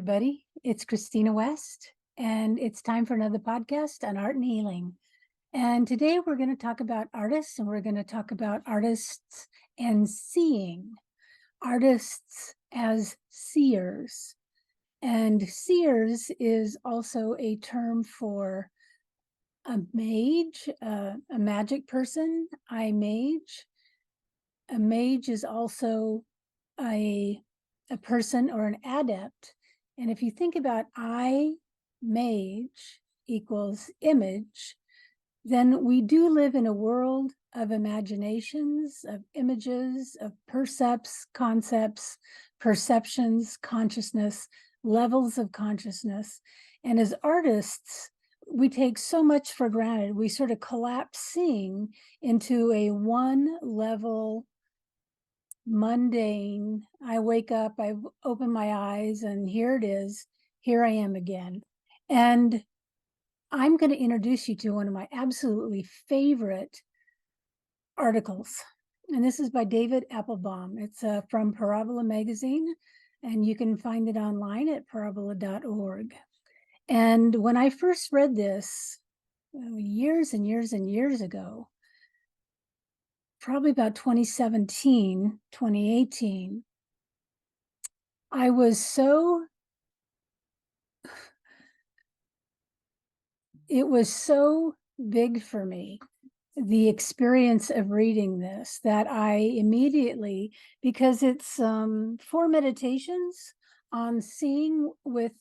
everybody. It's Kristena West, and it's time for another podcast on art and healing. And today we're going to talk about artists, and we're going to talk about artists and seeing, artists as seers. And seers is also a term for a mage, a magic person, eye mage. A mage is also a person or an adept. And if you think about I mage equals image, then we do live in a world of imaginations, of images, of percepts, concepts, perceptions, consciousness, levels of consciousness. And as artists, we take so much for granted. We sort of collapse seeing into a one level mundane. I wake up, I open my eyes, and here it is. Here I am again. And I'm going to introduce you to one of my absolutely favorite articles. And this is by David Appelbaum. It's from Parabola magazine, and you can find it online at parabola.org. And when I first read this years and years and years ago, probably about 2017, 2018, I was so, it was so big for me, the experience of reading this, that I immediately, because it's 4 meditations on seeing with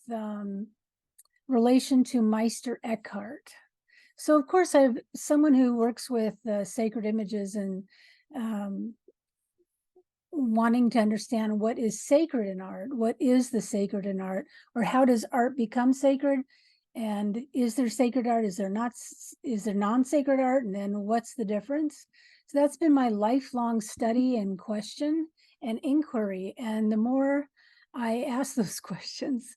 relation to Meister Eckhart. So of course I've someone who works with sacred images and wanting to understand what is sacred in art, what is the sacred in art, or how does art become sacred? And is there sacred art? Is there not? Is there non-sacred art? And then what's the difference? So that's been my lifelong study and question and inquiry. And the more I ask those questions,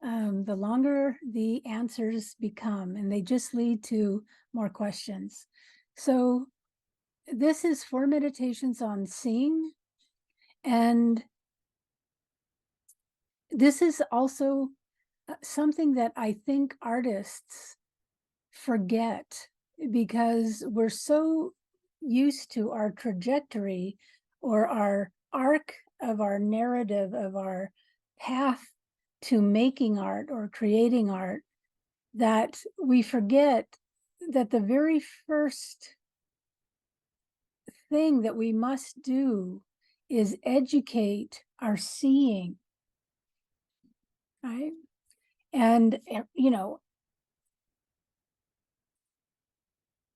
the longer the answers become, and they just lead to more questions. So this is 4 meditations on seeing. And this is also something that I think artists forget, because we're so used to our trajectory or our arc of our narrative, of our path to making art or creating art, that we forget that the very first thing that we must do is educate our seeing, right? And,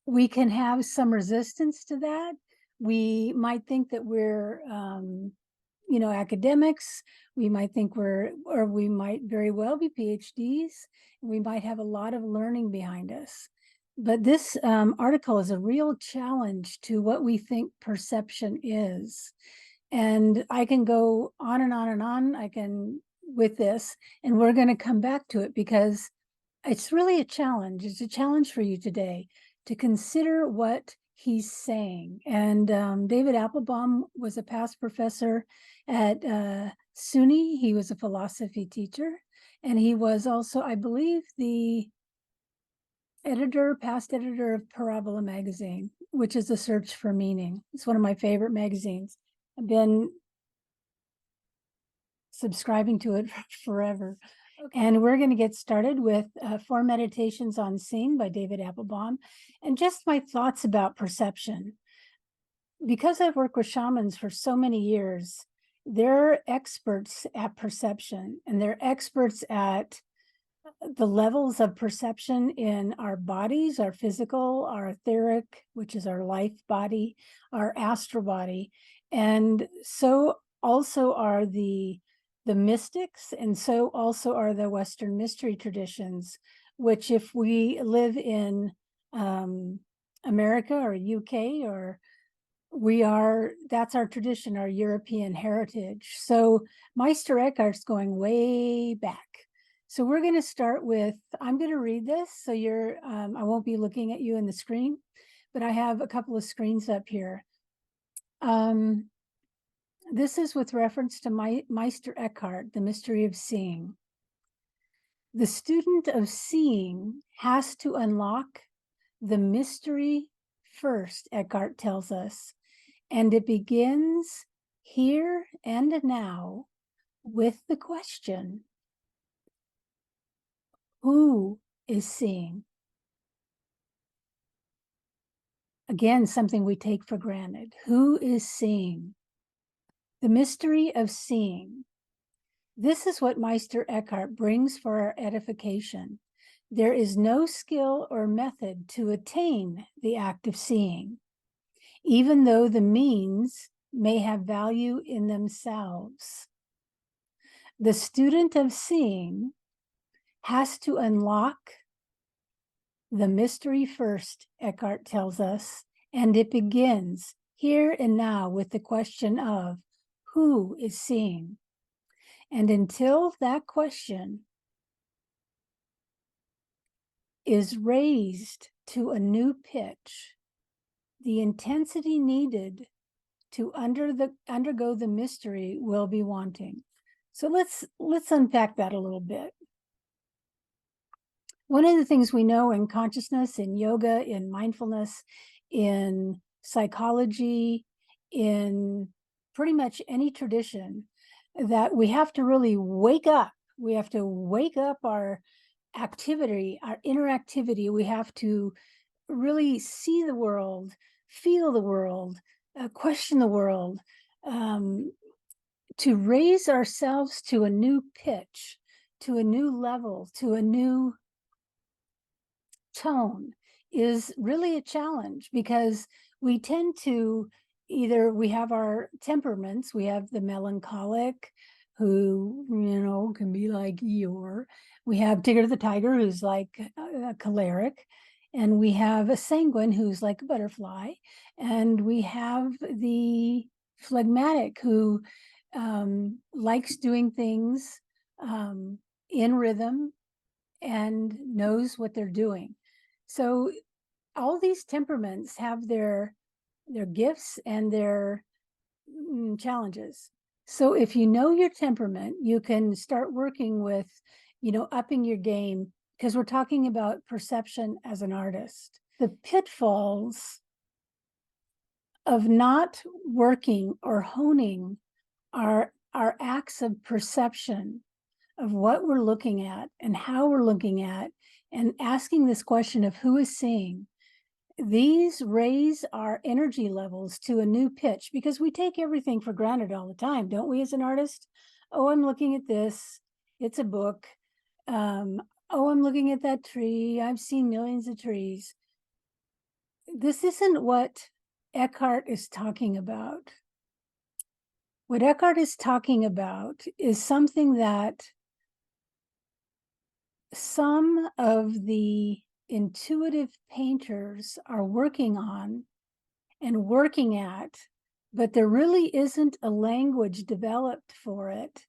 we can have some resistance to that. We might think that we're, academics. We might think or we might very well be PhDs. We might have a lot of learning behind us. But this article is a real challenge to what we think perception is. And I can go on and on and on. With this, and we're going to come back to it because it's really a challenge. It's a challenge for you today to consider what he's saying. And David Appelbaum was a past professor at SUNY. He was a philosophy teacher, and he was also, I believe, the past editor of Parabola magazine, which is a search for meaning. It's one of my favorite magazines. I've been subscribing to it forever. Okay. And we're going to get started with 4 meditations on seeing by David Appelbaum, and just my thoughts about perception. Because I've worked with shamans for so many years, they're experts at perception, and they're experts at the levels of perception in our bodies, our physical, our etheric, which is our life body, our astral body. And so also are the mystics, and so also are the Western mystery traditions, which if we live in America or UK, or that's our tradition, our European heritage. So Meister Eckhart's going way back. So we're going to start with, I'm going to read this, so I won't be looking at you in the screen, but I have a couple of screens up here. This is with reference to Meister Eckhart, The Mystery of Seeing. The student of seeing has to unlock the mystery first, Eckhart tells us, and it begins here and now with the question, who is seeing? Again, something we take for granted. Who is seeing? The mystery of seeing. This is what Meister Eckhart brings for our edification. There is no skill or method to attain the act of seeing, even though the means may have value in themselves. The student of seeing has to unlock the mystery first, Eckhart tells us, and it begins here and now with the question of who is seeing? And until that question is raised to a new pitch, the intensity needed to undergo the mystery will be wanting. So let's unpack that a little bit. One of the things we know in consciousness, in yoga, in mindfulness, in psychology, in pretty much any tradition, that we have to really wake up. We have to wake up our activity, our inner activity. We have to really see the world, feel the world, question the world, to raise ourselves to a new pitch, to a new level, to a new tone is really a challenge, because we tend to we have our temperaments. We have the melancholic, who can be like Eeyore. We have Tigger the tiger, who's like a choleric, and we have a sanguine, who's like a butterfly, and we have the phlegmatic, who likes doing things in rhythm and knows what they're doing. So all these temperaments have their gifts and their challenges. So if you know your temperament, you can start working with, upping your game, because we're talking about perception as an artist. The pitfalls of not working or honing our acts of perception of what we're looking at and how we're looking at, and asking this question of who is seeing, these raise our energy levels to a new pitch, because we take everything for granted all the time, don't we, as an artist? Oh, I'm looking at this. It's a book. Oh, I'm looking at that tree. I've seen millions of trees. This isn't what Eckhart is talking about. What Eckhart is talking about is something that some of the intuitive painters are working on and working at, but there really isn't a language developed for it,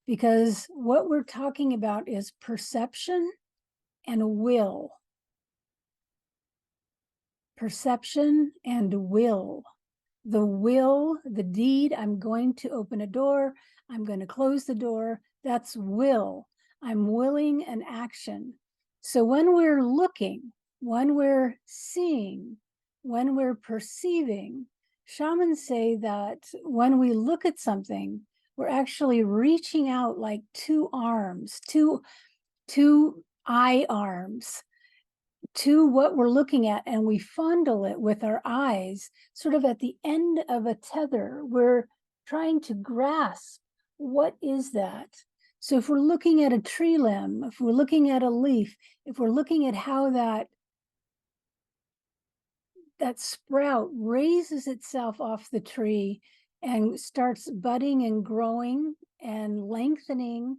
because what we're talking about is perception and will. Perception and will. The will, the deed, I'm going to open a door, I'm going to close the door, that's will. I'm willing an action. So when we're looking, when we're seeing, when we're perceiving, shamans say that when we look at something, we're actually reaching out like two arms, two eye arms to what we're looking at, and we fondle it with our eyes, sort of at the end of a tether. We're trying to grasp, what is that? So if we're looking at a tree limb, if we're looking at a leaf, if we're looking at how that sprout raises itself off the tree and starts budding and growing and lengthening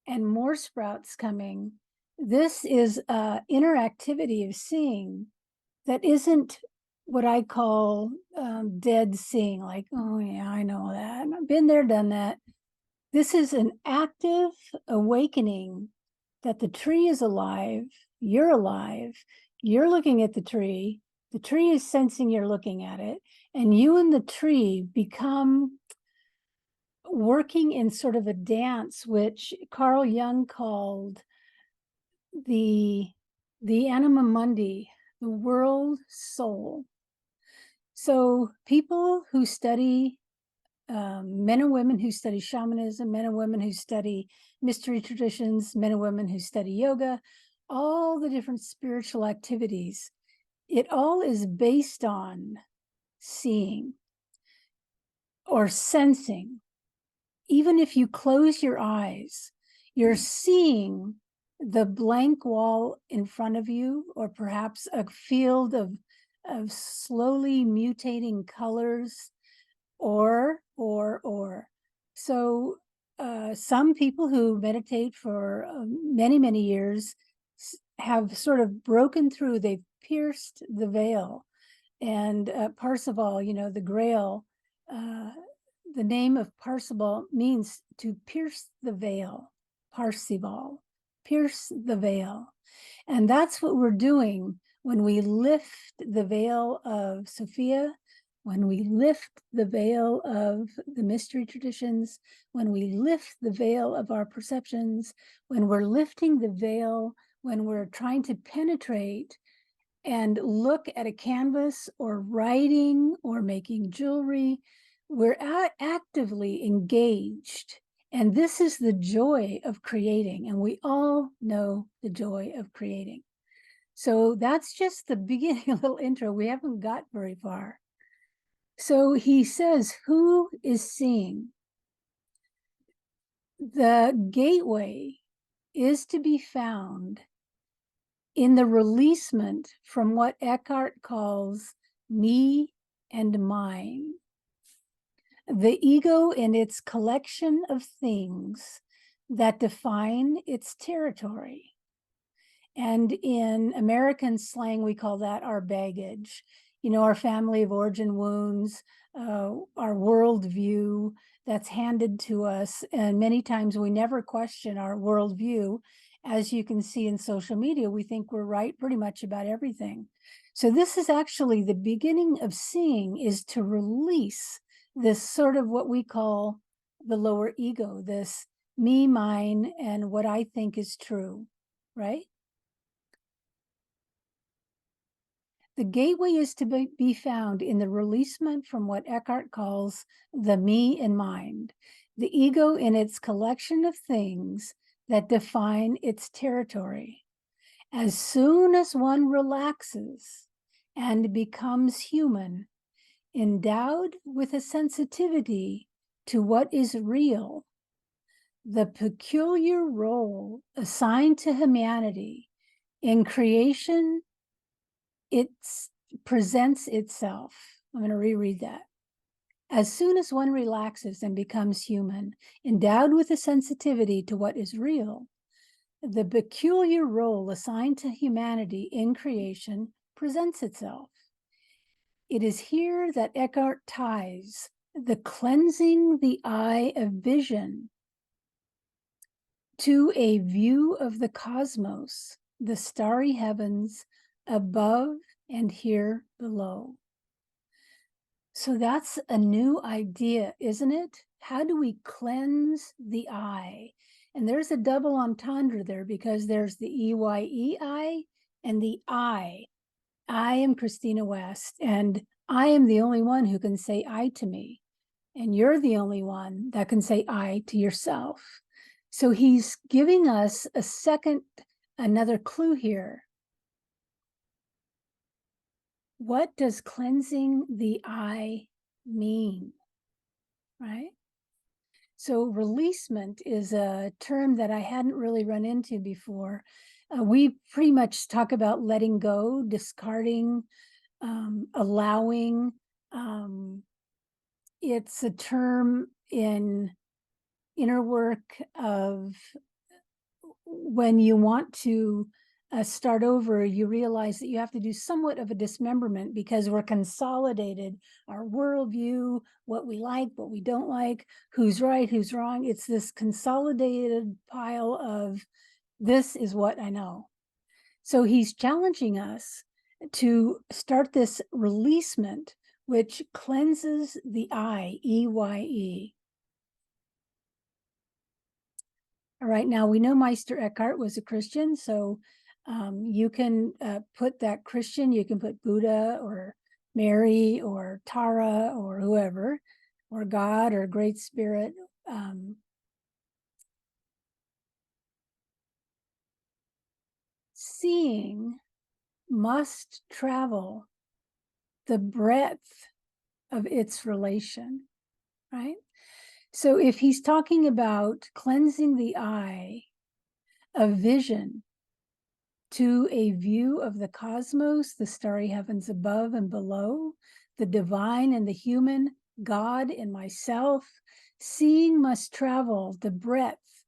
and more sprouts coming, this is interactivity of seeing that isn't what I call dead seeing, like, oh yeah, I know that, I've been there, done that. This is an active awakening that the tree is alive, you're alive, you're looking at the tree is sensing you're looking at it, and you and the tree become working in sort of a dance, which Carl Jung called the anima mundi, the world soul. So people who study, men and women who study shamanism, men and women who study mystery traditions, men and women who study yoga, all the different spiritual activities, it all is based on seeing or sensing. Even if you close your eyes, you're seeing the blank wall in front of you, or perhaps a field of slowly mutating colors, or. So some people who meditate for many, many years have sort of broken through, they've pierced the veil. And Parsival, the Grail, the name of Parsival means to pierce the veil. Parsival, pierce the veil. And that's what we're doing when we lift the veil of Sophia, when we lift the veil of the mystery traditions, when we lift the veil of our perceptions, when we're lifting the veil, when we're trying to penetrate and look at a canvas or writing or making jewelry, we're actively engaged. And this is the joy of creating. And we all know the joy of creating. So that's just the beginning, a little intro. We haven't got very far. So he says, who is seeing? The gateway is to be found in the releasement from what Eckhart calls me and mine. The ego and its collection of things that define its territory. And in American slang, we call that our baggage. Our family of origin wounds, our worldview that's handed to us. And many times we never question our worldview. As you can see in social media, we think we're right pretty much about everything. So this is actually the beginning of seeing, is to release this sort of what we call the lower ego, this me, mine, and what I think is true, right? The gateway is to be found in the releasement from what Eckhart calls the me and mind, the ego in its collection of things that define its territory. As soon as one relaxes and becomes human, endowed with a sensitivity to what is real, the peculiar role assigned to humanity in creation, it presents itself. I'm going to reread that. As soon as one relaxes and becomes human, endowed with a sensitivity to what is real, the peculiar role assigned to humanity in creation presents itself. It is here that Eckhart ties the cleansing the eye of vision to a view of the cosmos, the starry heavens above and here below. So that's a new idea, isn't it? How do we cleanse the eye? And there's a double entendre there, because there's the EYEI and the I. I am Kristena West, and I am the only one who can say I to me. And you're the only one that can say I to yourself. So he's giving us another clue here. What does cleansing the eye mean, right? So releasement is a term that I hadn't really run into before. We pretty much talk about letting go, discarding, allowing. It's a term in inner work of when you want to start over, you realize that you have to do somewhat of a dismemberment, because we're consolidated, our worldview, what we like, what we don't like, who's right, who's wrong. It's this consolidated pile of, this is what I know. So he's challenging us to start this releasement, which cleanses the eye, EYE. All right, now we know Meister Eckhart was a Christian, so you can put that Christian, you can put Buddha or Mary or Tara or whoever, or God or Great Spirit. Seeing must travel the breadth of its relation, right? So if he's talking about cleansing the eye of vision to a view of the cosmos, the starry heavens above and below, the divine and the human, God and myself, seeing must travel the breadth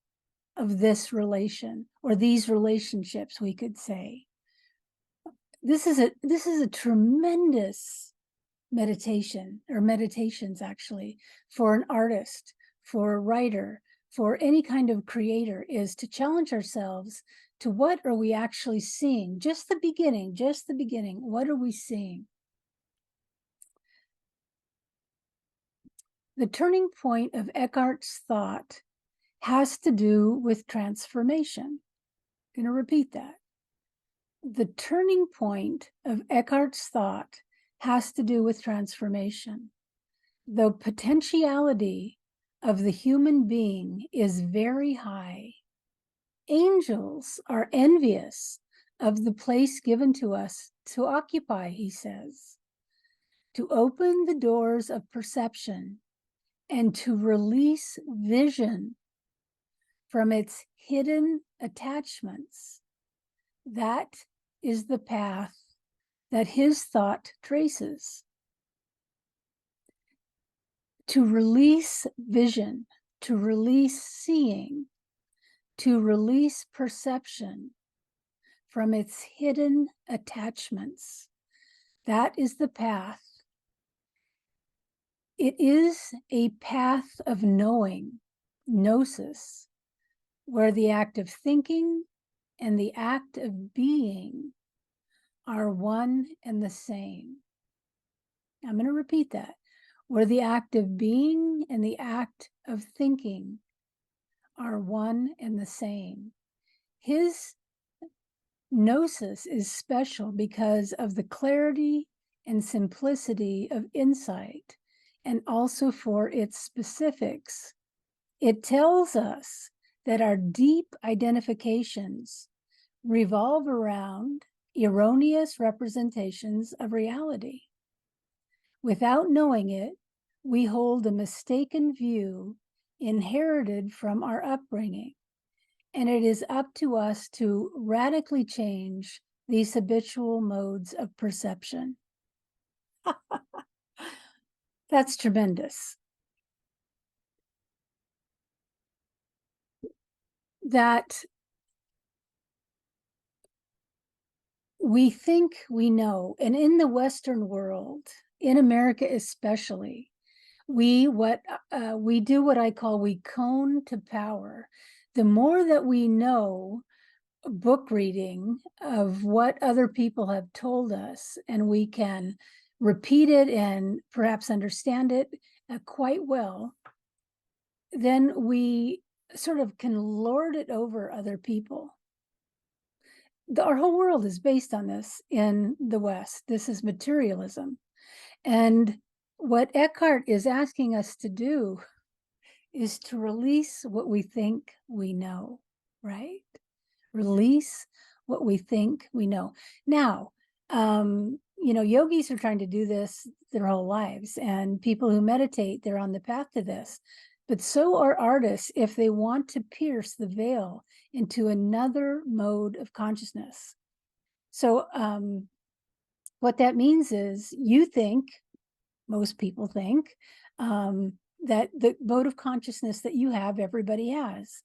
of this relation, or these relationships, we could say. This is a tremendous meditation, or meditations actually, for an artist, for a writer, for any kind of creator, is to challenge ourselves to what are we actually seeing? Just the beginning, what are we seeing? The turning point of Eckhart's thought has to do with transformation. I'm going to repeat that. The turning point of Eckhart's thought has to do with transformation. The potentiality of the human being is very high. Angels are envious of the place given to us to occupy, he says, to open the doors of perception and to release vision from its hidden attachments. That is the path that his thought traces. To release vision, to release seeing, to release perception from its hidden attachments. That is the path. It is a path of knowing, gnosis, where the act of thinking and the act of being are one and the same. I'm going to repeat that. Where the act of being and the act of thinking are one and the same. His gnosis is special because of the clarity and simplicity of insight, and also for its specifics. It tells us that our deep identifications revolve around erroneous representations of reality. Without knowing it, we hold a mistaken view inherited from our upbringing, and it is up to us to radically change these habitual modes of perception. That's tremendous. That we think we know, and in the Western world, in America especially, we do what I call we cone to power. The more that we know, book reading of what other people have told us, and we can repeat it and perhaps understand it quite well, then we sort of can lord it over other people. Our whole world is based on this in the West. This is materialism. And what Eckhart is asking us to do is to release what we think we know, right? Release what we think we know. Now, yogis are trying to do this their whole lives, and people who meditate, they're on the path to this. But so are artists if they want to pierce the veil into another mode of consciousness. So what that means is most people think, that the mode of consciousness that you have, everybody has.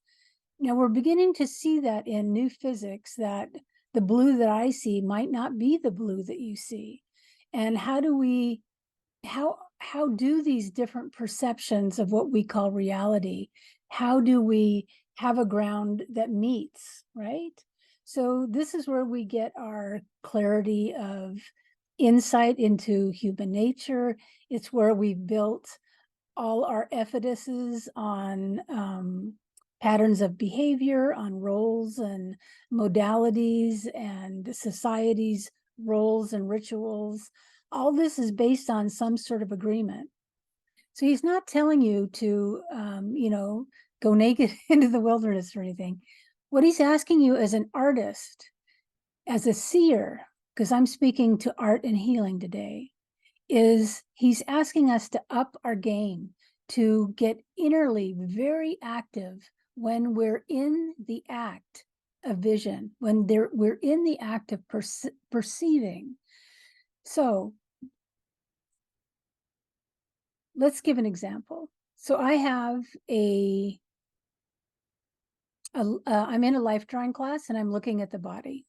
Now we're beginning to see that in new physics, that the blue that I see might not be the blue that you see. And how do these different perceptions of what we call reality, how do we have a ground that meets, right? So this is where we get our clarity of insight into human nature. It's where we've built all our efficacies on patterns of behavior, on roles and modalities and society's roles and rituals. All this is based on some sort of agreement. So he's not telling you to, go naked into the wilderness or anything. What he's asking you as an artist, as a seer, because I'm speaking to art and healing today, is he's asking us to up our game, to get innerly very active when we're in the act of vision, when we're in the act of perceiving. So let's give an example. So I have I'm in a life drawing class and I'm looking at the body.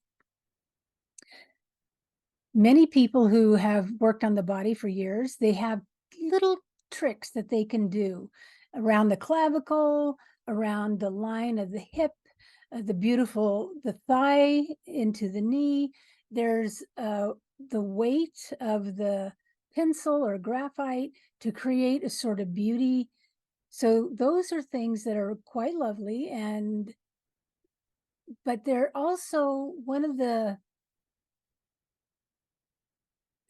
Many people who have worked on the body for years, they have little tricks that they can do around the clavicle, around the line of the hip, the thigh into the knee. There's the weight of the pencil or graphite to create a sort of beauty. So those are things that are quite lovely, but they're also one of the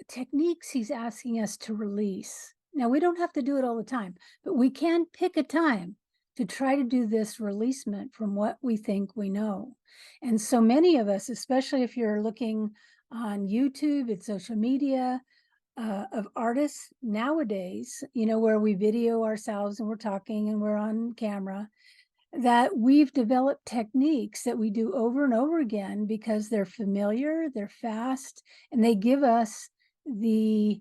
techniques he's asking us to release. Now, we don't have to do it all the time, but we can pick a time to try to do this releasement from what we think we know. And so many of us, especially if you're looking on YouTube and social media, of artists nowadays, where we video ourselves and we're talking and we're on camera, that we've developed techniques that we do over and over again because they're familiar, they're fast, and they give us the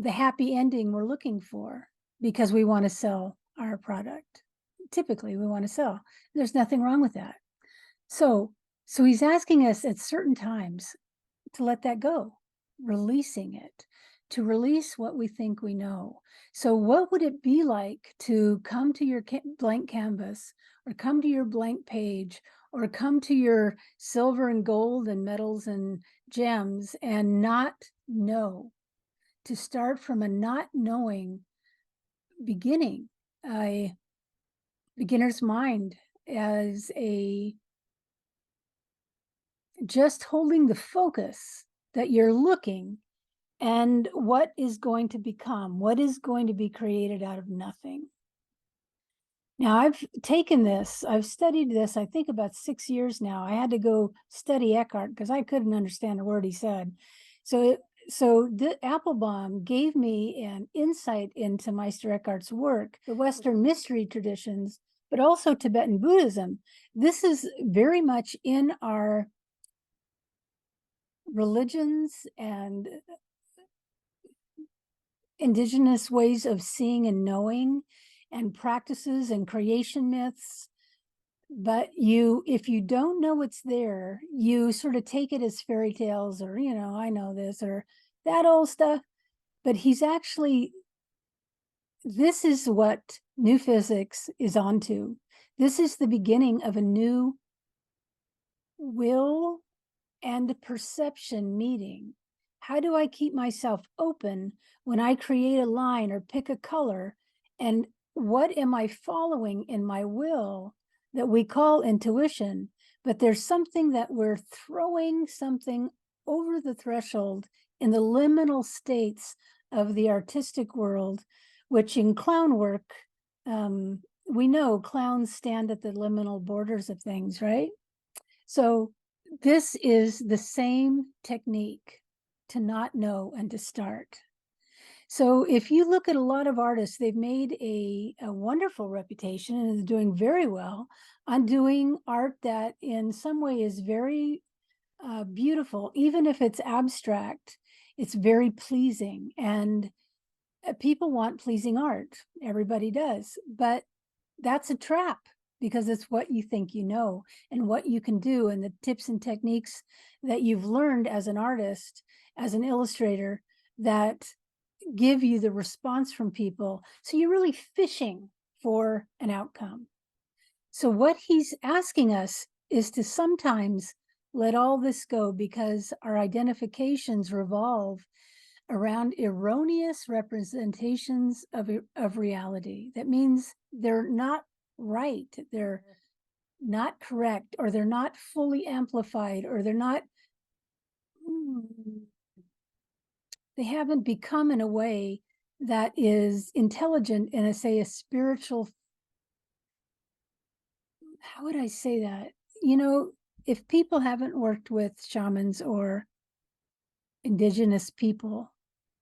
happy ending we're looking for because we want to sell our product. Typically, we want to sell. There's nothing wrong with that. So he's asking us at certain times to let that go, releasing it, to release what we think we know. So what would it be like to come to your blank canvas, or come to your blank page, or come to your silver and gold and metals and gems and not know, to start from a not knowing beginning, a beginner's mind, as a just holding the focus that you're looking and what is going to become, what is going to be created out of nothing. Now, I've studied this, I think about 6 years now. I had to go study Eckhart because I couldn't understand a word he said. So the Appelbaum gave me an insight into Meister Eckhart's work, the Western mystery traditions, but also Tibetan Buddhism. This is very much in our religions and indigenous ways of seeing and knowing, and practices and creation myths. But if you don't know it's there, you sort of take it as fairy tales, or, I know this or that old stuff. But this is what new physics is onto. This is the beginning of a new will and perception meeting. How do I keep myself open when I create a line or pick a color? And what am I following in my will that we call intuition? But there's something that we're throwing something over the threshold in the liminal states of the artistic world, which in clown work, we know clowns stand at the liminal borders of things, right? So this is the same technique, to not know and to start. So if you look at a lot of artists, they've made a wonderful reputation and is doing very well on doing art that in some way is very beautiful. Even if it's abstract, it's very pleasing. And people want pleasing art. Everybody does. But that's a trap, because it's what you think you know and what you can do, and the tips and techniques that you've learned as an artist, as an illustrator, that give you the response from people. So you're really fishing for an outcome. So what he's asking us is to sometimes let all this go, because our identifications revolve around erroneous representations of reality. That means they're not right. They're not correct, or they're not fully amplified, or they're not, they haven't become in a way that is intelligent in a spiritual, how would I say that? If people haven't worked with shamans or indigenous people,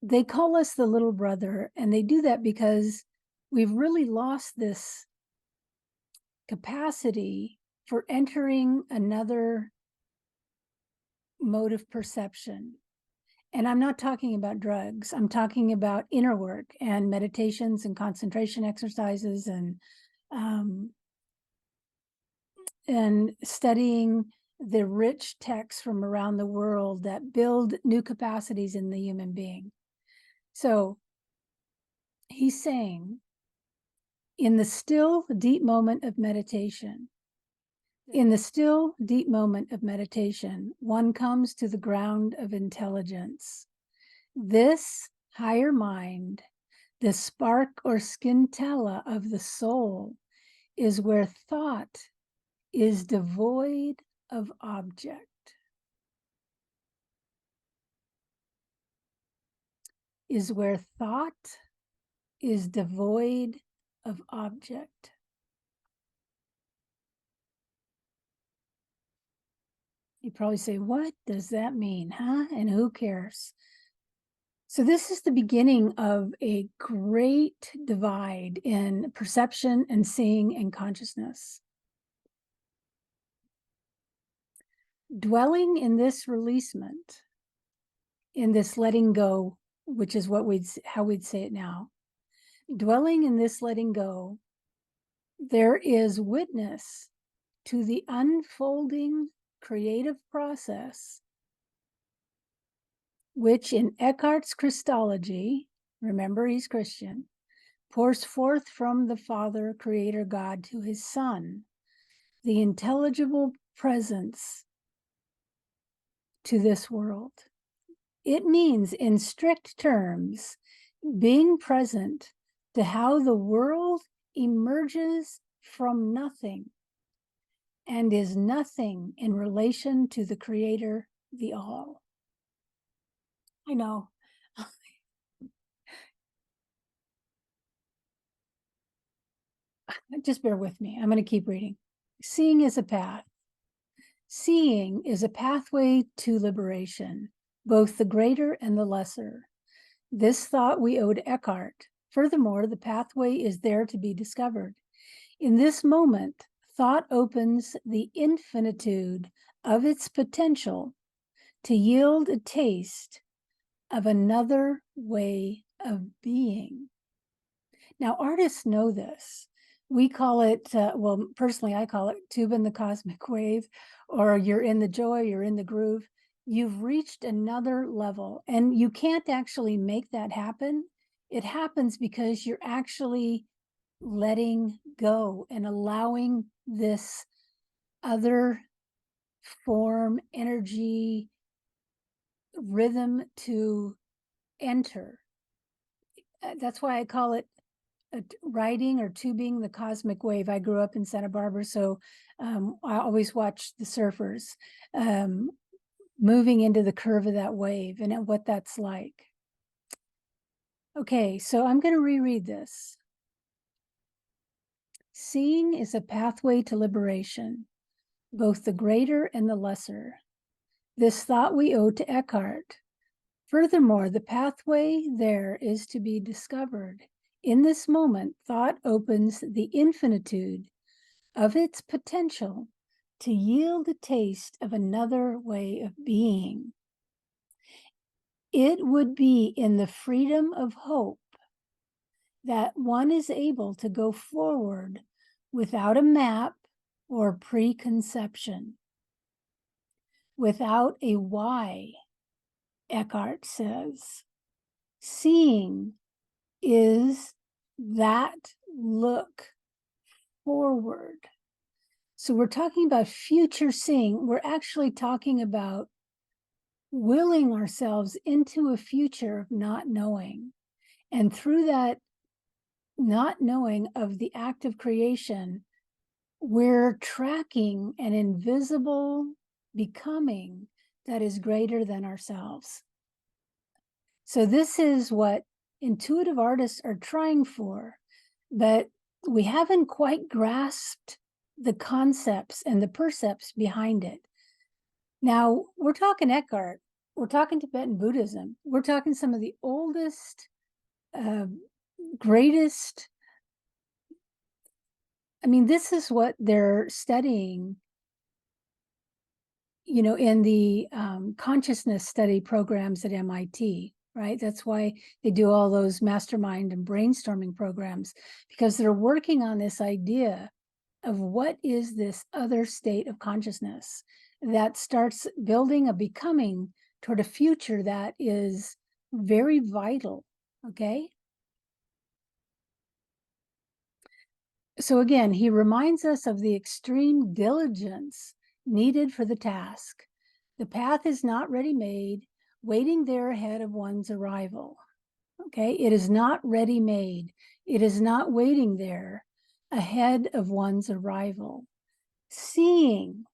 they call us the little brother, and they do that because we've really lost this capacity for entering another mode of perception. And I'm not talking about drugs. I'm talking about inner work and meditations and concentration exercises and studying the rich texts from around the world that build new capacities in the human being. So he's saying, in the still, deep moment of meditation, one comes to the ground of intelligence. This higher mind, the spark or scintilla of the soul, is where thought is devoid of object. Is where thought is devoid of object. You probably say, what does that mean, huh? And who cares? So this is the beginning of a great divide in perception and seeing and consciousness. Dwelling in this releasement, in this letting go, which is how we'd say it now. Dwelling in this letting go, there is witness to the unfolding creative process, which in Eckhart's Christology, remember he's Christian, pours forth from the Father, Creator God, to his Son, the intelligible presence to this world. It means, in strict terms, being present to how the world emerges from nothing and is nothing in relation to the Creator, the All. I know. Just bear with me. I'm going to keep reading. Seeing is a path. Seeing is a pathway to liberation, both the greater and the lesser. This thought we owe to Eckhart. Furthermore, the pathway is there to be discovered. In this moment, thought opens the infinitude of its potential to yield a taste of another way of being. Now, artists know this. We call it, well, personally, I call it tube in the cosmic wave, or you're in the joy, you're in the groove. You've reached another level, and you can't actually make that happen. It happens because you're actually letting go and allowing this other form, energy, rhythm to enter. That's why I call it riding or tubing the cosmic wave. I grew up in Santa Barbara, so I always watched the surfers moving into the curve of that wave and what that's like. Okay, so I'm going to reread this. Seeing is a pathway to liberation, both the greater and the lesser. This thought we owe to Eckhart. Furthermore, the pathway there is to be discovered. In this moment, thought opens the infinitude of its potential to yield a taste of another way of being. It would be in the freedom of hope that one is able to go forward without a map or preconception, without a why, Eckhart says. Seeing is that look forward. So we're talking about future seeing. We're actually talking about willing ourselves into a future of not knowing. And through that not knowing of the act of creation, we're tracking an invisible becoming that is greater than ourselves. So this is what intuitive artists are trying for, but we haven't quite grasped the concepts and the percepts behind it. Now, we're talking Eckhart, we're talking Tibetan Buddhism, we're talking some of the oldest, greatest. I mean, this is what they're studying, in the consciousness study programs at MIT, right? That's why they do all those mastermind and brainstorming programs, because they're working on this idea of what is this other state of consciousness that starts building a becoming toward a future that is very vital, okay? So again, he reminds us of the extreme diligence needed for the task. The path is not ready-made, waiting there ahead of one's arrival. Okay, it is not ready-made. It is not waiting there ahead of one's arrival. Seeing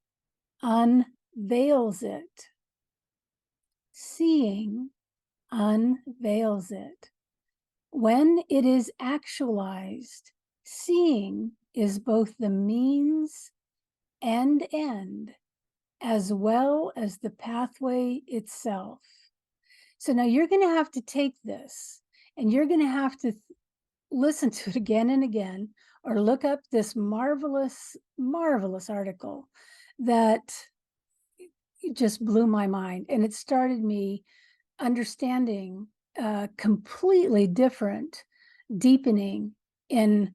unveils it. Seeing unveils it. When it is actualized, seeing is both the means and end, as well as the pathway itself. So now you're going to have to take this and you're going to have to listen to it again and again, or look up this marvelous, marvelous article that just blew my mind. And it started me understanding completely different deepening in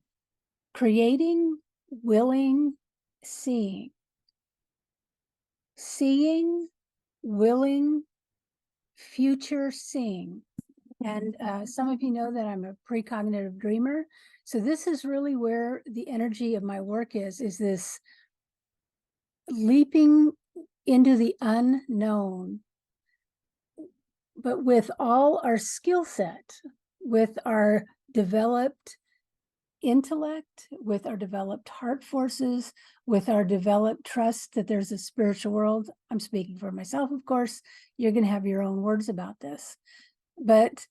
creating, willing, seeing. Seeing, willing, future seeing. And some of you know that I'm a precognitive dreamer. So this is really where the energy of my work is this leaping into the unknown, but with all our skill set, with our developed intellect, with our developed heart forces, with our developed trust that there's a spiritual world. I'm speaking for myself, of course. You're going to have your own words about this, but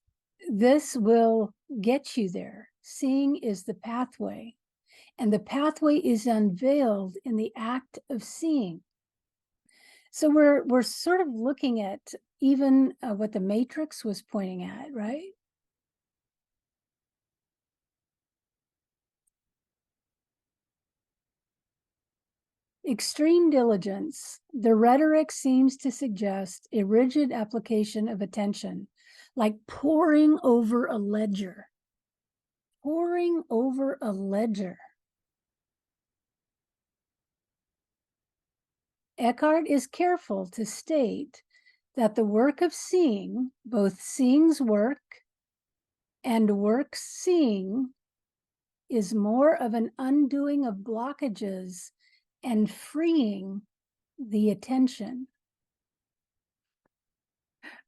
this will get you there. Seeing is the pathway, and the pathway is unveiled in the act of seeing. So we're sort of looking at even what the Matrix was pointing at, right? Extreme diligence. The rhetoric seems to suggest a rigid application of attention, like poring over a ledger. Poring over a ledger. Eckhart is careful to state that the work of seeing, both seeing's work and work seeing, is more of an undoing of blockages and freeing the attention.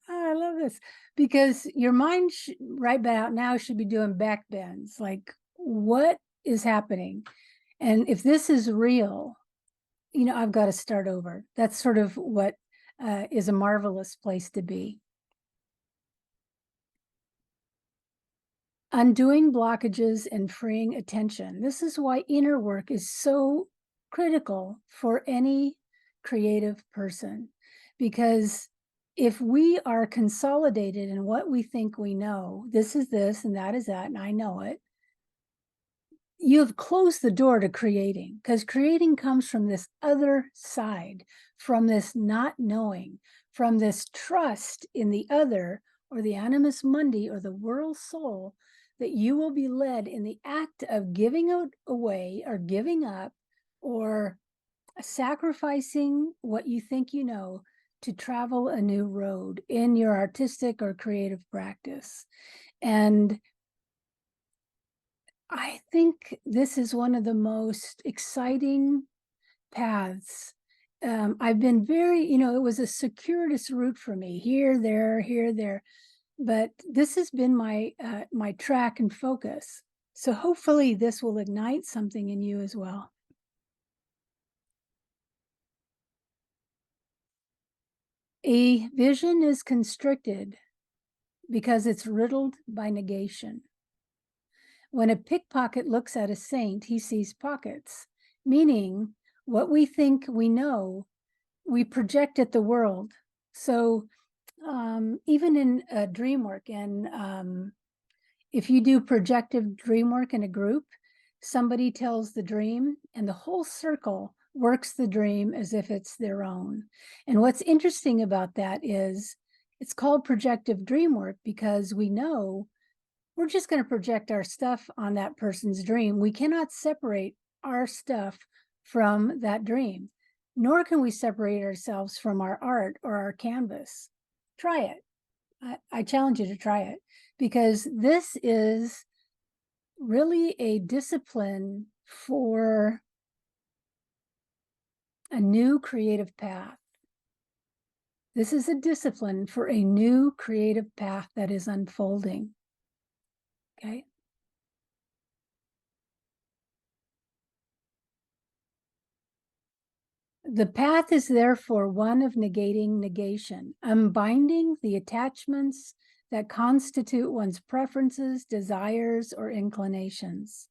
Oh, I love this, because your mind right about now should be doing back bends. Like, what is happening? And if this is real, I've got to start over. That's sort of what is a marvelous place to be. Undoing blockages and freeing attention. This is why inner work is so critical for any creative person, because if we are consolidated in what we think we know, this is this and that is that, and I know it, you've closed the door to creating, because creating comes from this other side, from this not knowing, from this trust in the other, or the animus mundi, or the world soul, that you will be led in the act of giving away or giving up or sacrificing what you think you know to travel a new road in your artistic or creative practice. And I think this is one of the most exciting paths. I've been very, it was a circuitous route for me, here, there, but this has been my my track and focus. So hopefully this will ignite something in you as well. A vision is constricted because it's riddled by negation. When a pickpocket looks at a saint, he sees pockets, meaning what we think we know, we project at the world. So even in dream work, and if you do projective dream work in a group, somebody tells the dream and the whole circle works the dream as if it's their own. And what's interesting about that is it's called projective dream work because we know we're just going to project our stuff on that person's dream. We cannot separate our stuff from that dream, nor can we separate ourselves from our art or our canvas. Try it. I challenge you to try it, because this is really a discipline for a new creative path. This is a discipline for a new creative path that is unfolding. Okay. The path is therefore one of negating negation, unbinding the attachments that constitute one's preferences, desires, or inclinations.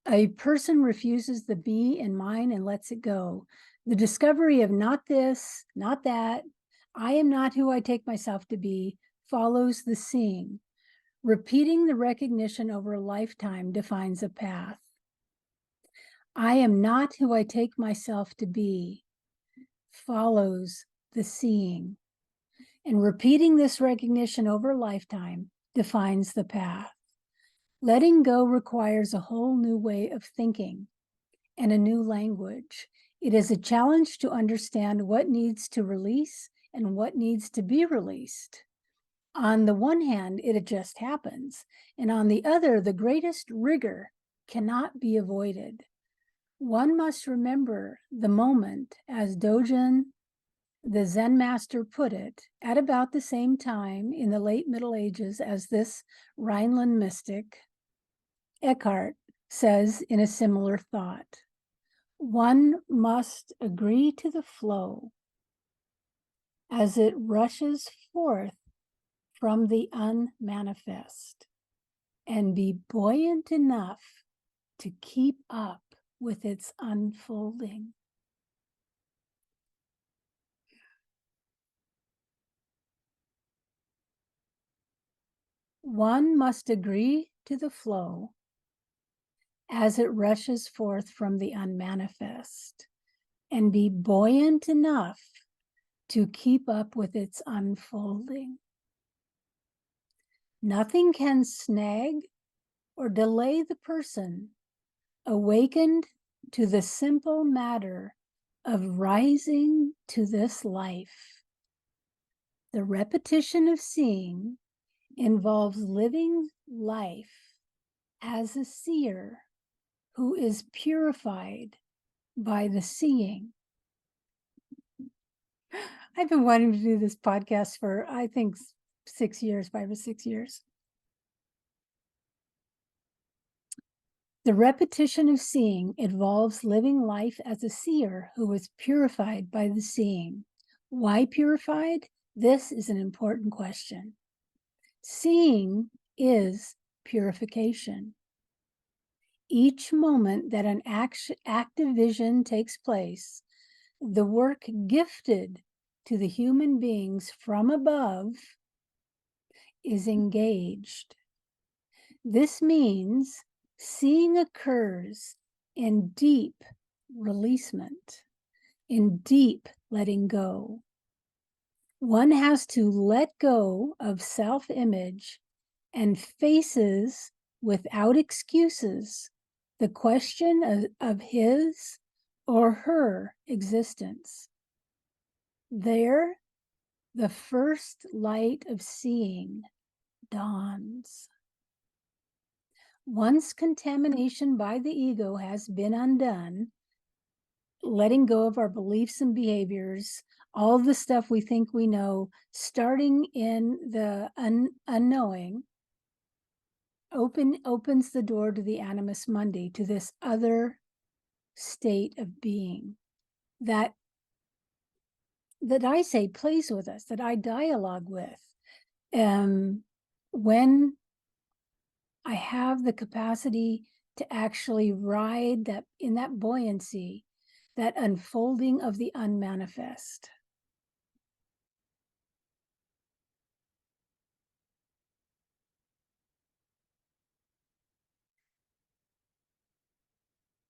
A person refuses the me and mine and lets it go. The discovery of not this, not that, I am not who I take myself to be, follows the seeing. Repeating the recognition over a lifetime defines a path. I am not who I take myself to be follows the seeing. And repeating this recognition over a lifetime defines the path. Letting go requires a whole new way of thinking and a new language. It is a challenge to understand what needs to release and what needs to be released. On the one hand, it just happens. And on the other, the greatest rigor cannot be avoided. One must remember the moment, as Dogen, the Zen master, put it, at about the same time in the late Middle Ages as this Rhineland mystic. Eckhart says in a similar thought, one must agree to the flow as it rushes forth from the unmanifest and be buoyant enough to keep up with its unfolding. One must agree to the flow as it rushes forth from the unmanifest and be buoyant enough to keep up with its unfolding. Nothing can snag or delay the person awakened to the simple matter of rising to this life. The repetition of seeing involves living life as a seer who is purified by the seeing. I've been wanting to do this podcast for, I think, 6 years, 5 or 6 years. The repetition of seeing involves living life as a seer who is purified by the seeing. Why purified? This is an important question. Seeing is purification. Each moment that an active vision takes place, the work gifted to the human beings from above is engaged. This means seeing occurs in deep releasement, in deep letting go. One has to let go of self-image and faces without excuses the question of his or her existence. There, the first light of seeing dawns. Once contamination by the ego has been undone, letting go of our beliefs and behaviors, all the stuff we think we know, starting in the unknowing, opens the door to the animus mundi, to this other state of being that that I say plays with us, that I dialogue with. When I have the capacity to actually ride that in that buoyancy, that unfolding of the unmanifest.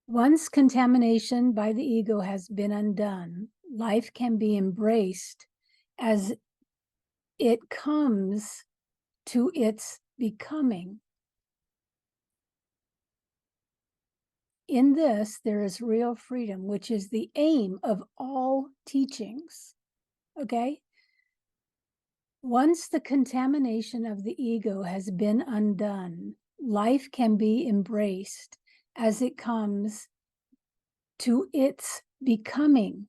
Once contamination by the ego has been undone, life can be embraced as it comes to its becoming. In this, there is real freedom, which is the aim of all teachings. Okay? Once the contamination of the ego has been undone, life can be embraced as it comes to its becoming.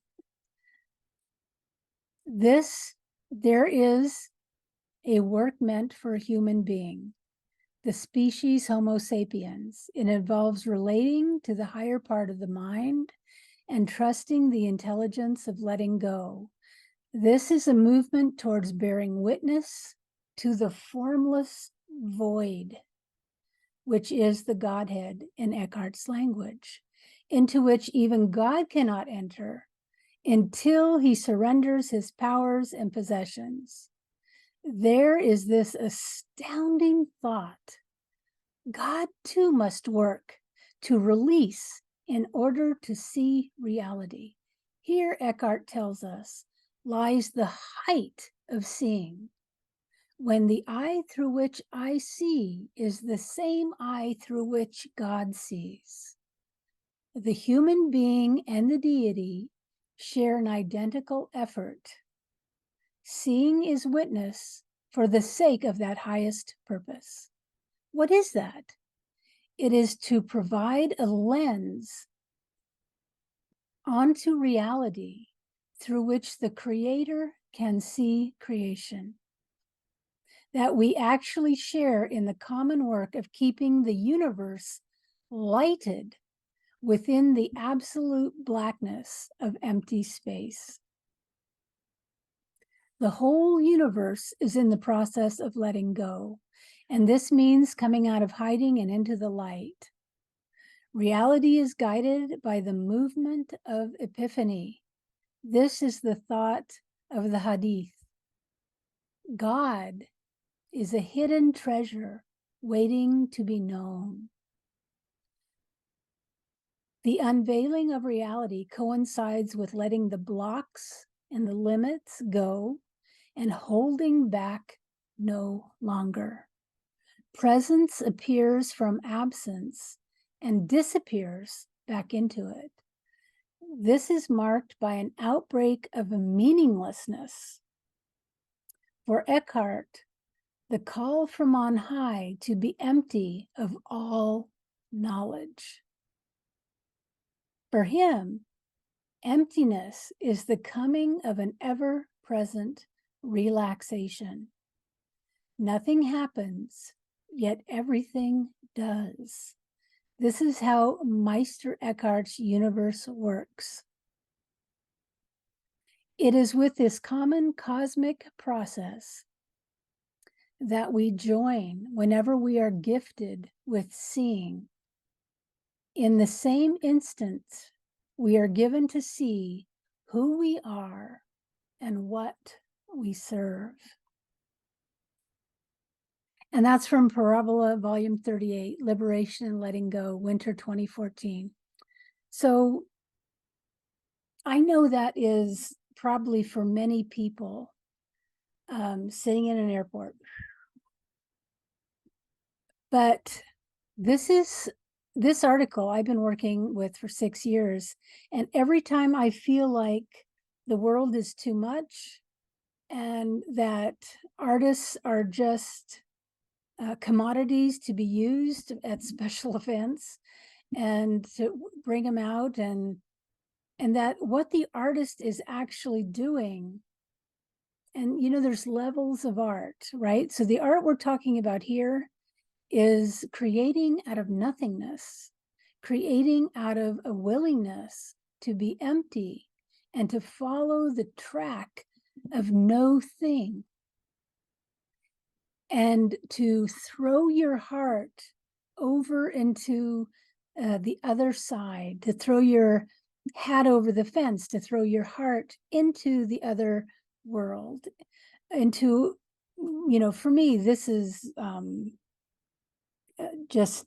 There is a work meant for a human being, the species Homo sapiens. It involves relating to the higher part of the mind and trusting the intelligence of letting go. This is a movement towards bearing witness to the formless void, which is the Godhead in Eckhart's language, into which even God cannot enter until he surrenders his powers and possessions. There is this astounding thought. God too must work to release in order to see reality. Here, Eckhart tells us, lies the height of seeing, when the eye through which I see is the same eye through which God sees. The human being and the deity share an identical effort. Seeing is witness for the sake of that highest purpose. What is that? It is to provide a lens onto reality through which the Creator can see creation. That we actually share in the common work of keeping the universe lighted within the absolute blackness of empty space. The whole universe is in the process of letting go, and this means coming out of hiding and into the light. Reality is guided by the movement of epiphany. This is the thought of the Hadith. God is a hidden treasure waiting to be known. The unveiling of reality coincides with letting the blocks and the limits go and holding back no longer. Presence appears from absence and disappears back into it. This is marked by an outbreak of a meaninglessness. For Eckhart, the call from on high to be empty of all knowledge. For him, emptiness is the coming of an ever-present relaxation. Nothing happens, yet everything does. This is how Meister Eckhart's universe works. It is with this common cosmic process that we join whenever we are gifted with seeing. In the same instant, we are given to see who we are and what we serve. And that's from Parabola, Volume 38, Liberation and Letting Go, Winter 2014. So I know that is probably for many people sitting in an airport. But this article I've been working with for 6 years, and every time I feel like the world is too much and that artists are just commodities to be used at special events and to bring them out, and that what the artist is actually doing, and there's levels of art, right? So the art we're talking about here is creating out of nothingness, creating out of a willingness to be empty and to follow the track of no thing, and to throw your heart over into the other side, to throw your hat over the fence, to throw your heart into the other world, into, for me, this is just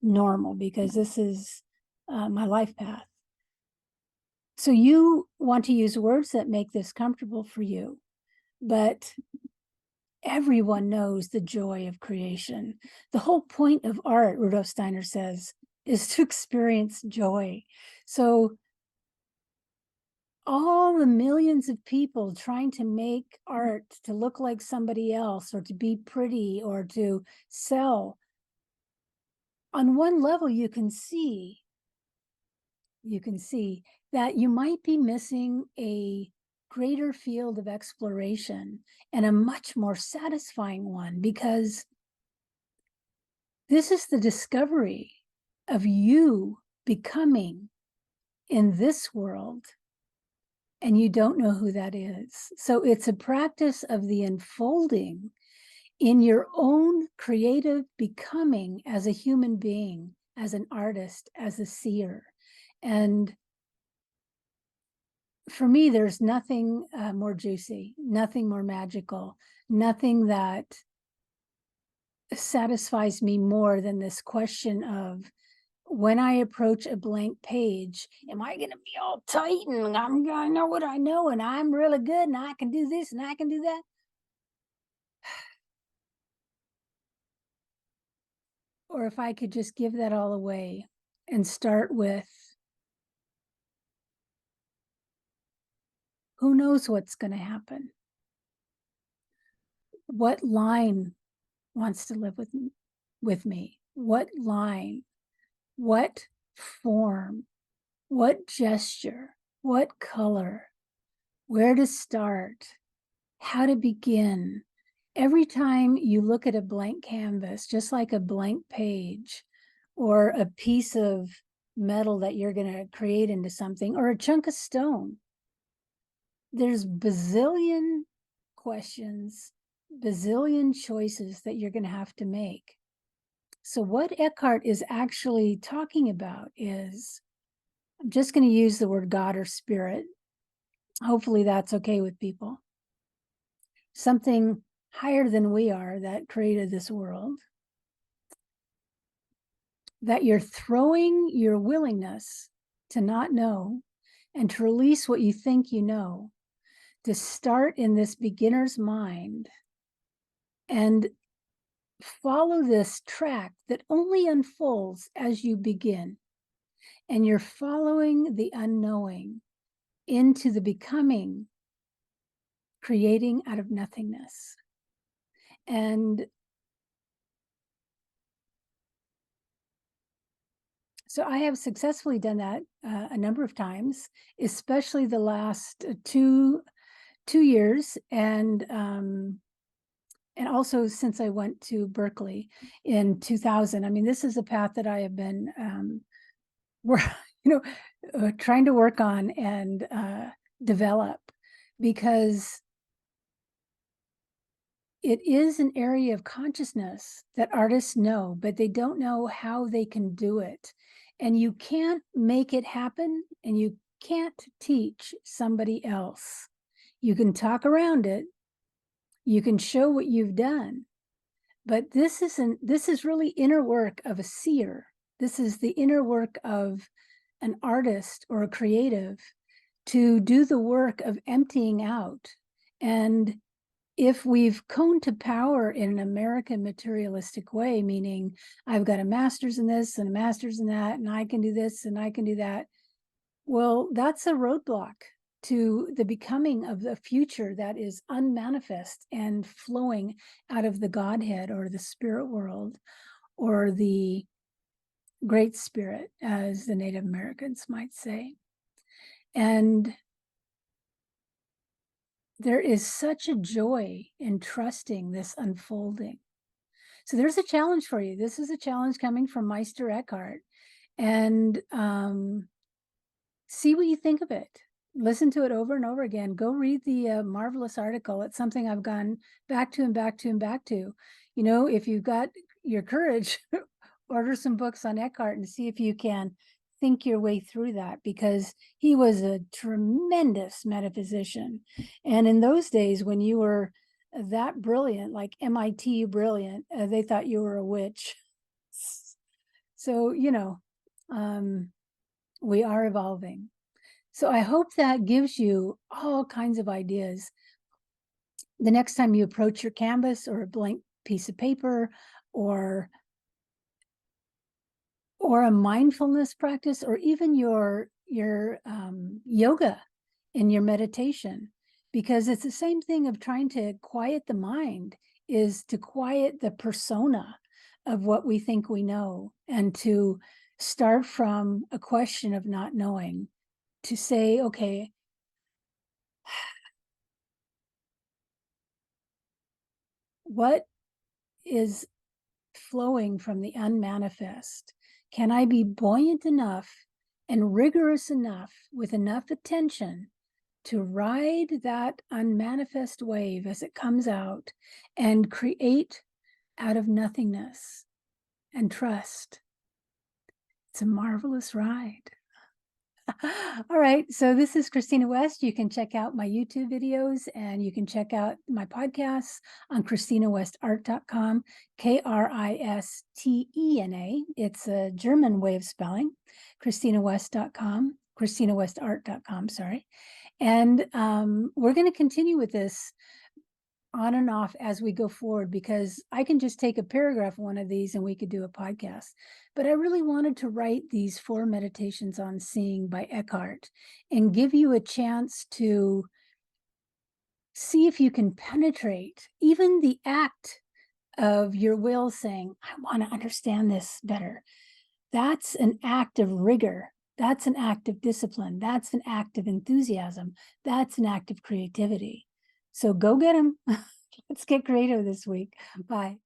normal because this is my life path. So you want to use words that make this comfortable for you, but everyone knows the joy of creation. The whole point of art, Rudolf Steiner says, is to experience joy. So all the millions of people trying to make art to look like somebody else or to be pretty or to sell, on one level you can see that you might be missing a greater field of exploration and a much more satisfying one, because this is the discovery of you becoming in this world, and you don't know who that is. So it's a practice of the unfolding in your own creative becoming as a human being, as an artist, as a seer. And for me, there's nothing more juicy, nothing more magical, nothing that satisfies me more than this question of, when I approach a blank page, am I going to be all tight and I'm going to know what I know and I'm really good and I can do this and I can do that? Or if I could just give that all away and start with, who knows what's going to happen? What line wants to live with me? What line? What form? What gesture? What color? Where to start? How to begin? Every time you look at a blank canvas, just like a blank page or a piece of metal that you're going to create into something, or a chunk of stone, there's bazillion questions, bazillion choices that you're going to have to make. So what Eckhart is actually talking about is, I'm just going to use the word God or spirit. Hopefully that's okay with people. Something higher than we are that created this world, that you're throwing your willingness to not know and to release what you think you know, to start in this beginner's mind and follow this track that only unfolds as you begin. And you're following the unknowing into the becoming, creating out of nothingness. And so I have successfully done that a number of times, especially the last two years, and also since I went to Berkeley in 2000. I mean, this is a path that I have been trying to work on and develop, because it is an area of consciousness that artists know, but they don't know how they can do it. And you can't make it happen, and you can't teach somebody else. You can talk around it, you can show what you've done, but this is really inner work of a seer. This is the inner work of an artist or a creative, to do the work of emptying out. And if we've come to power in an American materialistic way, meaning I've got a master's in this and a master's in that, and I can do this and I can do that, well, that's a roadblock to the becoming of the future that is unmanifest and flowing out of the Godhead or the spirit world or the Great Spirit, as the Native Americans might say. And there is such a joy in trusting this unfolding. So there's a challenge for you. This is a challenge coming from Meister Eckhart. And see what you think of it. listen to it over and over again. Go read the marvelous article. It's something I've gone back to and back to and back to. You know, if you've got your courage, order some books on Eckhart and see if you can think your way through that, because he was a tremendous metaphysician. And in those days, when you were that brilliant, like MIT brilliant, they thought you were a witch. So, you know, we are evolving. So I hope that gives you all kinds of ideas. The next time you approach your canvas or a blank piece of paper, or a mindfulness practice, or even your yoga and your meditation, because it's the same thing of trying to quiet the mind, is to quiet the persona of what we think we know, and to start from a question of not knowing, to say, okay, what is flowing from the unmanifest? Can I be buoyant enough and rigorous enough, with enough attention, to ride that unmanifest wave as it comes out and create out of nothingness and trust? It's a marvelous ride. All right, so this is Kristena West. You can check out my YouTube videos, and you can check out my podcasts on KristinaWestArt.com, KRISTENA. It's a German way of spelling, KristinaWest.com, KristinaWestArt.com, sorry. And we're going to continue with this on and off as we go forward, because I can just take a paragraph of one of these and we could do a podcast. But I really wanted to write these 4 meditations on seeing by Eckhart and give you a chance to see if you can penetrate even the act of your will saying, I want to understand this better. That's an act of rigor. That's an act of discipline. That's an act of enthusiasm. That's an act of creativity. So go get them. Let's get creative this week. Bye.